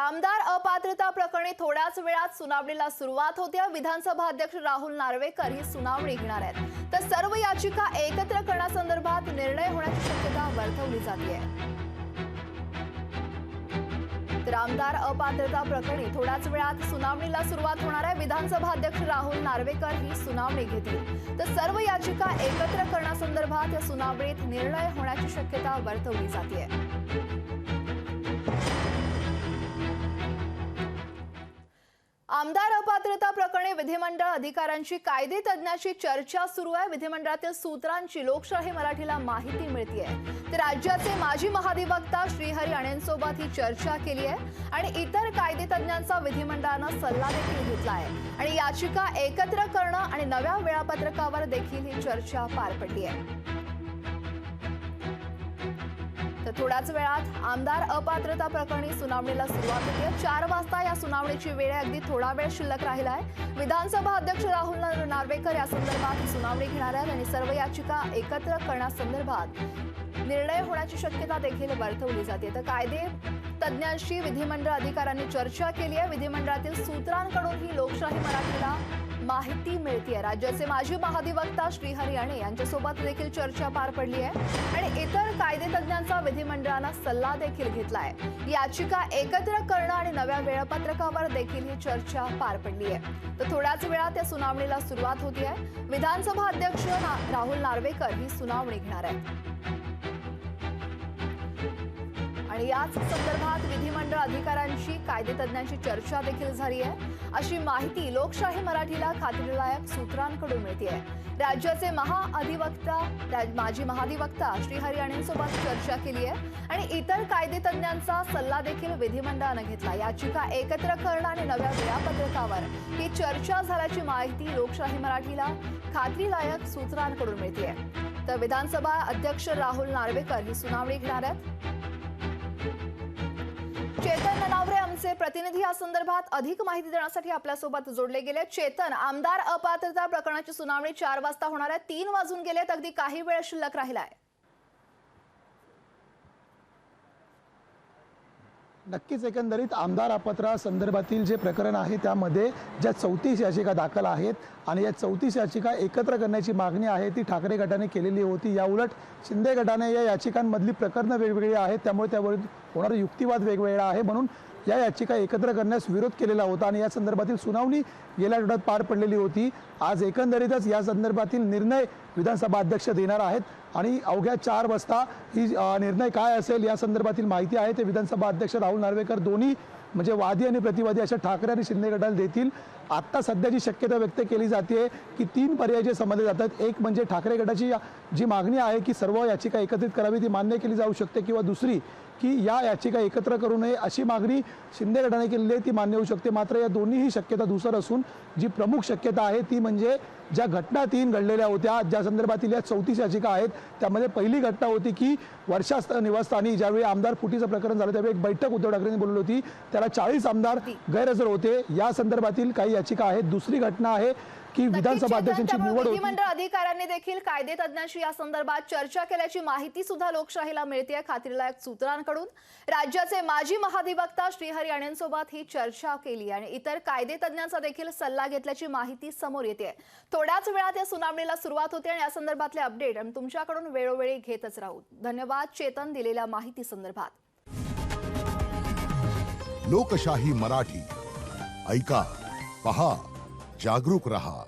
आमदार अपात्रता प्रकरणी थोड्याच वेळात सुनावणीला सुरुवात होते। विधानसभा अध्यक्ष राहुल नार्वेकर ही सुनावणी घेणार आहेत। तर सर्व याचिका एकत्र करण्यासंदर्भात निर्णय होण्याची शक्यता वर्तवली जाते। तर आमदार अपात्रता प्रकरणी थोड्याच वेळात सुनावणीला सुरुवात होणार आहे। विधानसभा अध्यक्ष राहुल नार्वेकर ही सुनावणी घेतील। तर सर्व याचिका एकत्र करण्यासंदर्भात या सुनावणीत निर्णय होण्याची शक्यता वर्तवली जाते। आमदार अपात्रता प्रकरणी विधिमंडळ अधिकाऱ्यांची कायदे तज्ञांची चर्चा सुरू आहे। विधिमंडळातील सूत्रांची लोकशाही मराठीला माहिती मिळते आहे। तर राज्याचे माजी महाधिवक्ता श्रीहरी अणेंसोबत ही चर्चा केली आहे आणि इतर कायदे तज्ञांचा विधिमंडळानं सल्ला देखील घेतला आहे आणि याचिका एकत्र करणं आणि नव्या वेळापत्रकावर देखील ही चर्चा पार पडली आहे। तर थोड्याच वेळात आमदार अपात्रता प्रकरणी सुनावणीला सुरुवात होते। 4 वाजता या सुनावणीची वेळ अगदी थोडा वेळ शिल्लक राहिला आहे। विधानसभा अध्यक्ष राहुल नार्वेकर या संदर्भात सुनावणी घेणार आहेत आणि सर्व याचिका एकत्र करण्यासंदर्भात निर्णय होण्याची शक्यता देखील वर्तवली जाते। तर कायदे तज्ञांशी विधिमंडळ अधिकाऱ्यांनी चर्चा केली आहे। विधिमंडळातील सूत्रांकडून ही लोकशाही मराठीला माहिती मिळते। राज्याचे माजी महाधिवक्ता श्रीहरी अणे यांच्यासोबत देखील चर्चा पार पडली आहे आणि इतर कायदे तज्ञांचा विधिमंडळानं सल्ला देखील घेतला आहे। याचिका एकत्र करणं आणि नव्या वेळापत्रकावर देखील ही चर्चा पार पडली आहे। तर थोड्याच वेळात या सुनावणीला सुरुवात होती आहे। विधानसभा अध्यक्ष राहुल नार्वेकर ही सुनावणी घेणार आहेत आणि याच संदर्भात विधिमंडळ अधिकाऱ्यांशी कायदे तज्ञांची चर्चा देखील झाली आहे अशी माहिती लोकशाही मराठीला खात्रीलायक सूत्रांकडून मिळते आहे। राज्याचे माजी महाधिवक्ता श्रीहरी अणेंसोबत चर्चा केली आहे आणि इतर कायदे तज्ञांचा सल्ला देखील विधिमंडळानं घेतला। याचिका एकत्र करणं आणि नव्या वेळापत्रकावर ही चर्चा झाल्याची माहिती लोकशाही मराठीला खात्रीलायक सूत्रांकडून मिळते आहे। तर विधानसभा अध्यक्ष राहुल नार्वेकर ही सुनावणी घेणार आहेत। चेतन ननावरे आमचे प्रतिनिधी या संदर्भात अधिक माहिती देण्यासाठी आपल्यासोबत जोडले गेले। चेतन, आमदार अपात्रता प्रकरणाची सुनावणी 4 वाजता होणार आहे। 3 वाजून गेलेत, अगदी काही वेळ शिल्लक राहिला आहे। नक्कीच एकंदरीत आमदार अपात्रता संदर्भातील जे प्रकरण आहे त्यामध्ये ज्या 34 याचिका दाखल आहेत आणि या 34 याचिका एकत्र करण्याची मागणी आहे ती ठाकरे गटाने केलेली होती। या उलट शिंदे गटाने या याचिकांमधली प्रकरणं वेगवेगळी आहेत, त्यामुळे त्यावर होणारा युक्तिवाद वेगवेगळा आहे, म्हणून या याचिका एकत्र करण्यास विरोध केलेला होता आणि या संदर्भातील सुनावणी गेल्या आठवड्यात पार पडलेली होती। आज एकंदरीतच या संदर्भातील निर्णय विधानसभा अध्यक्ष देणार आहेत आणि अवघ्या 4 वाजता ही निर्णय काय असेल या संदर्भातील माहिती आहे ते विधानसभा अध्यक्ष राहुल नार्वेकर दोन्ही म्हणजे वादी आणि प्रतिवादी अशा ठाकरे आणि शिंदे गटाला देतील। आता सध्याची शक्यता व्यक्त केली जाते की 3 पर्याय जे समजले जातात, एक म्हणजे ठाकरे गटाची जी मागणी आहे की सर्व याचिका एकत्रित करावी ती मान्य केली जाऊ शकते, किंवा दुसरी की या याचिका एकत्र करू नये अशी मागणी शिंदे गटाने केलेली आहे ती मान्य होऊ शकते। मात्र या दोन्हीही शक्यता धूसर असून जी प्रमुख शक्यता आहे ती म्हणजे ज्या घटना 3 घडलेल्या होत्या ज्या संदर्भातील या 34 याचिका आहेत त्यामध्ये पहिली घटना होती की वर्षा निवासस्थानी ज्यावेळी आमदार फुटीचं प्रकरण झालं त्यावेळी एक बैठक उद्धव ठाकरेंनी बोलवली होती, त्याला 40 आमदार गैरहजर होते, या संदर्भातील काही याचिका आहेत। दुसरी घटना आहे की विधानसभा अध्यक्षांची निवड होती। विधिमंडळ अधिकाऱ्यांनी देखील कायदे तज्ञांशी या संदर्भात चर्चा केल्याची माहिती सुद्धा लोकशाहीला मिळते खात्रीलायक सूत्रांकडून। राज्याचे माजी महाधिवक्ता श्रीहरी अणेंसोबत ही चर्चा केली आणि इतर कायदे तज्ञांचा देखील सल्ला घेतल्याची माहिती समोर येते। थोड्याच वेळात या सुनावणीला सुरुवात होते आणि या संदर्भातले अपडेट आम्ही तुमच्याकडून वेळोवेळी घेतच राहू। धन्यवाद चेतन दिलेल्या माहिती संदर्भात। लोकशाही मराठी ऐका, पहा, जागरूक रहा।